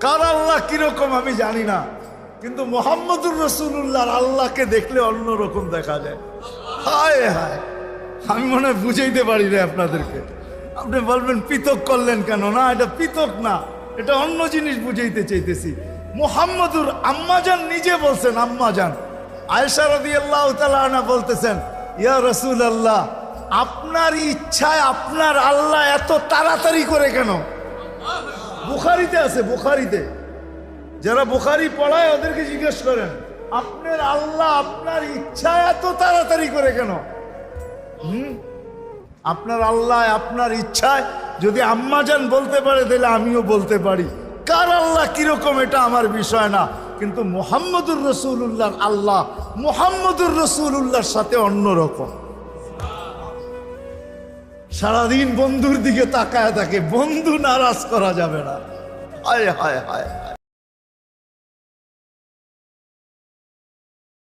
কার আল্লাহ কিরকম আমি জানি না, কিন্তু মুহাম্মদুর রাসূলুল্লাহর আল্লাহকে দেখলে অন্যরকম দেখা যায়। হায় হায়, আমি মনে হয় বুঝাইতে পারি না আপনাদেরকে। আপনি বলবেন পৃথক করলেন কেন? না, এটা পৃথক না, এটা অন্য জিনিস বুঝাইতে চাইতেছি। মুহাম্মদুর আম্মাজান নিজে বলছেন, আম্মাজান আয়েশা রাদিয়াল্লাহু তাআলা আনহা বলতেছেন, ইয়া রাসূলুল্লাহ, আপনার ইচ্ছায় আপনার আল্লাহ এত তাড়াতাড়ি করে কেন? বুখারীতে আছে, বুখারীতে। যারা বুখারী পড়ায় ওদেরকে জিজ্ঞেস করেন, আপনার আল্লাহ আপনার ইচ্ছায় এত তাড়াতাড়ি করে কেন? আপনার আল্লাহ আপনার ইচ্ছায় যদি আম্মাজান বলতে পারে তাহলে আমিও বলতে পারি। কার আল্লাহ কিরকম এটা আমার বিষয় না, কিন্তু মুহাম্মদুর রাসূলুল্লাহর আল্লাহ মুহাম্মদুর রাসূলুল্লাহর সাথে অন্যরকম। সারাদিন বন্ধুর দিকে তাকায় থাকে, বন্ধু নারাজ করা যাবে না। হায় হায় হায় হায়।